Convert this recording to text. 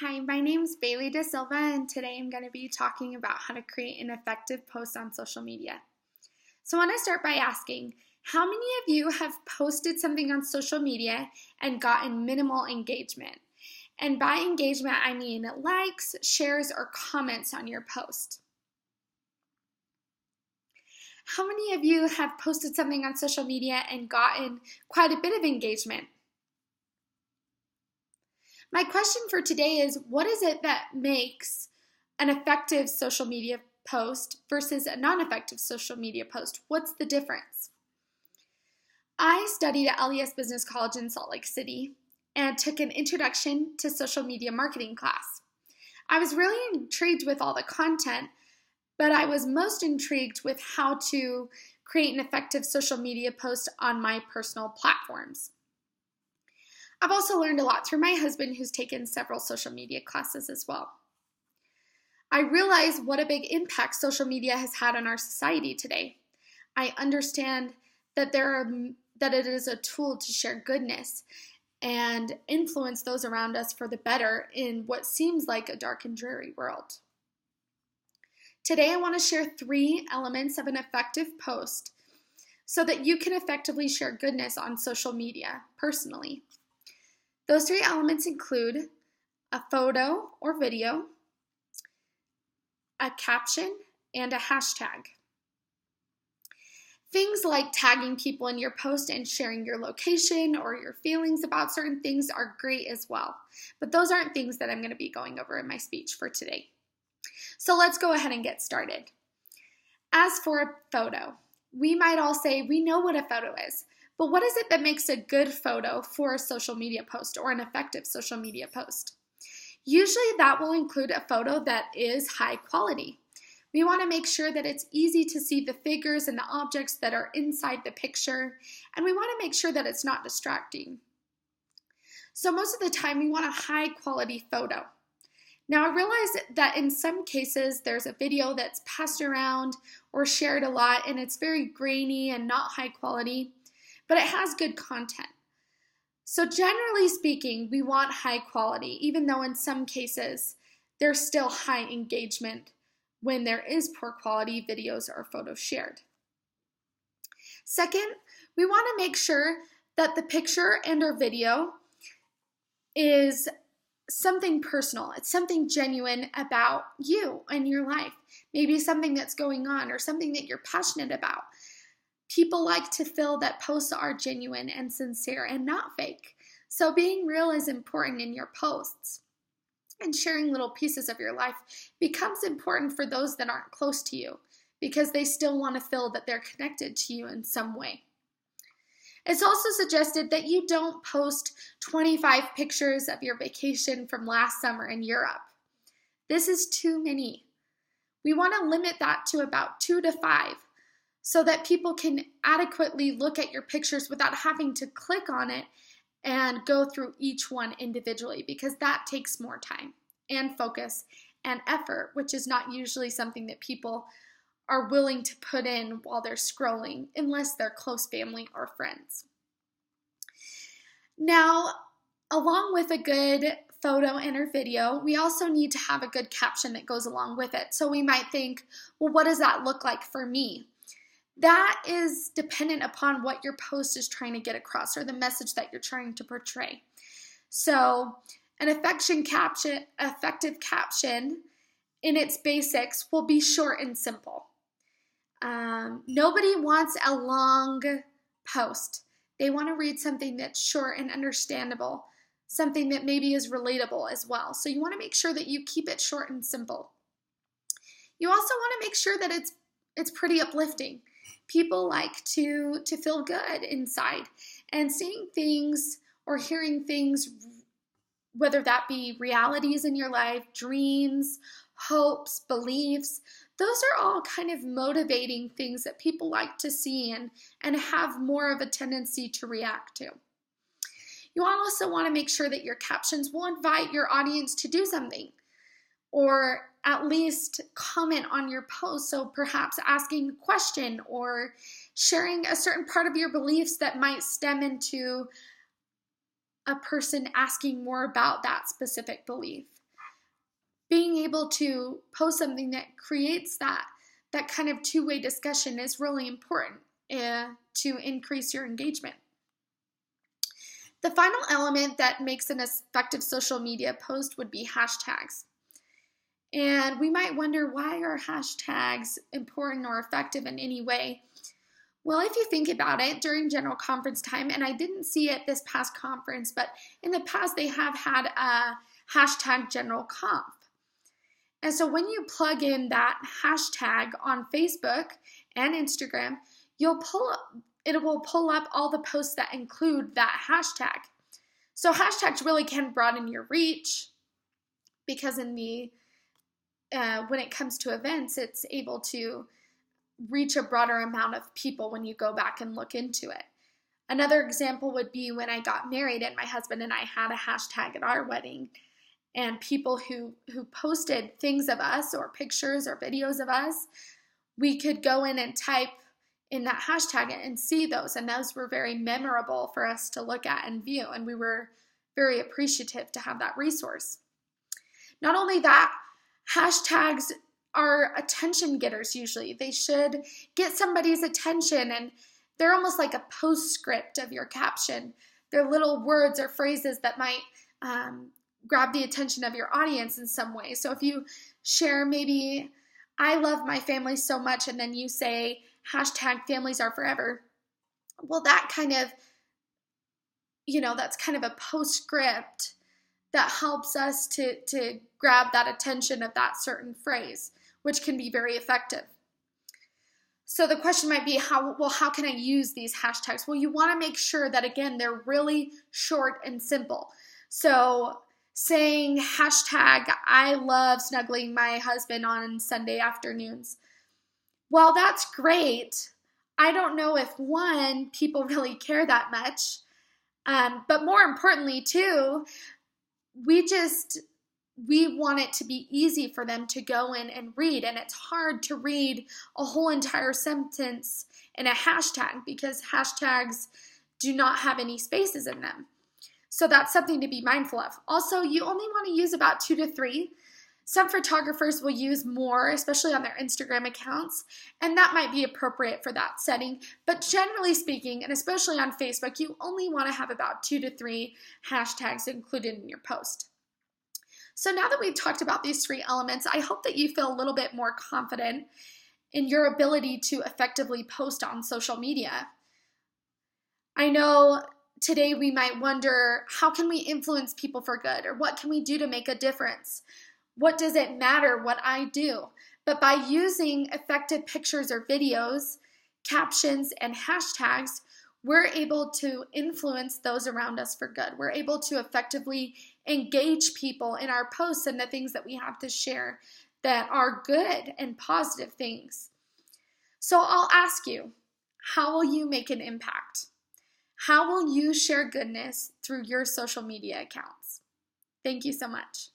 Hi, my name's Bailey Da Silva, and today I'm going to be talking about how to create an effective post on social media. So, I want to start by asking, how many of you have posted something on social media and gotten minimal engagement? And by engagement, I mean likes, shares, or comments on your post. How many of you have posted something on social media and gotten quite a bit of engagement? My question for today is, what is it that makes an effective social media post versus a non-effective social media post? What's the difference? I studied at LES Business College in Salt Lake City and took an introduction to social media marketing class. I was really intrigued with all the content, but I was most intrigued with how to create an effective social media post on my personal platforms. I've also learned a lot through my husband, who's taken several social media classes as well. I realize what a big impact social media has had on our society today. I understand that it is a tool to share goodness and influence those around us for the better in what seems like a dark and dreary world. Today, I want to share 3 elements of an effective post so that you can effectively share goodness on social media personally. Those 3 elements include a photo or video, a caption, and a hashtag. Things like tagging people in your post and sharing your location or your feelings about certain things are great as well, but those aren't things that I'm going to be going over in my speech for today. So let's go ahead and get started. As for a photo, we might all say we know what a photo is, but what is it that makes a good photo for a social media post or an effective social media post? Usually that will include a photo that is high quality. We want to make sure that it's easy to see the figures and the objects that are inside the picture, and we want to make sure that it's not distracting. So most of the time we want a high quality photo. Now, I realize that in some cases there's a video that's passed around or shared a lot and it's very grainy and not high quality, but it has good content. So generally speaking, we want high quality, even though in some cases there's still high engagement when there is poor quality videos or photos shared. Second, we want to make sure that the picture and or video is something personal. It's something genuine about you and your life. Maybe something that's going on or something that you're passionate about. People like to feel that posts are genuine and sincere and not fake. So being real is important in your posts. And sharing little pieces of your life becomes important for those that aren't close to you because they still want to feel that they're connected to you in some way. It's also suggested that you don't post 25 pictures of your vacation from last summer in Europe. This is too many. We want to limit that to about 2 to 5 so that people can adequately look at your pictures without having to click on it and go through each one individually, because that takes more time and focus and effort, which is not usually something that people are willing to put in while they're scrolling, unless they're close family or friends. Now, along with a good photo and or video, we also need to have a good caption that goes along with it. So we might think, well, what does that look like for me? That is dependent upon what your post is trying to get across or the message that you're trying to portray. So an effective caption in its basics will be short and simple. Nobody wants a long post. They want to read something that's short and understandable, something that maybe is relatable as well. So you want to make sure that you keep it short and simple. You also want to make sure that it's pretty uplifting. People like to feel good inside, and seeing things or hearing things, whether that be realities in your life, dreams, hopes, beliefs, those are all kind of motivating things that people like to see and have more of a tendency to react to. You also want to make sure that your captions will invite your audience to do something, or at least comment on your post. So perhaps asking a question or sharing a certain part of your beliefs that might stem into a person asking more about that specific belief. being able to post something that creates that kind of two-way discussion is really important to increase your engagement. The final element that makes an effective social media post would be hashtags. And we might wonder, why are hashtags important or effective in any way? Well, if you think about it, during general conference time, and I didn't see it this past conference, but in the past they have had a hashtag general conf. And so when you plug in that hashtag on Facebook and Instagram, it will pull up all the posts that include that hashtag. So hashtags really can broaden your reach, because in the when it comes to events, it's able to reach a broader amount of people when you go back and look into it. Another example would be when I got married and my husband and I had a hashtag at our wedding, and people who posted things of us or pictures or videos of us, we could go in and type in that hashtag and see those, and those were very memorable for us to look at and view, and we were very appreciative to have that resource. Not only that, hashtags are attention getters usually. They should get somebody's attention, and they're almost like a postscript of your caption. They're little words or phrases that might grab the attention of your audience in some way. So if you share maybe, I love my family so much, and then you say hashtag families are forever, well, that kind of, that's kind of a postscript that helps us to grab that attention of that certain phrase, which can be very effective. So the question might be, how can I use these hashtags? Well, you want to make sure that, again, they're really short and simple. So saying hashtag, I love snuggling my husband on Sunday afternoons. Well, that's great. I don't know if, one, people really care that much, but more importantly, too, we want it to be easy for them to go in and read, and it's hard to read a whole entire sentence in a hashtag because hashtags do not have any spaces in them. So that's something to be mindful of. Also, you only want to use about 2 to 3. Some photographers will use more, especially on their Instagram accounts, and that might be appropriate for that setting. But generally speaking, and especially on Facebook, you only want to have about 2 to 3 hashtags included in your post. So now that we've talked about these 3 elements, I hope that you feel a little bit more confident in your ability to effectively post on social media. I know today we might wonder, how can we influence people for good? Or what can we do to make a difference? What does it matter what I do? But by using effective pictures or videos, captions, and hashtags, we're able to influence those around us for good. We're able to effectively engage people in our posts and the things that we have to share that are good and positive things. So I'll ask you, how will you make an impact? How will you share goodness through your social media accounts? Thank you so much.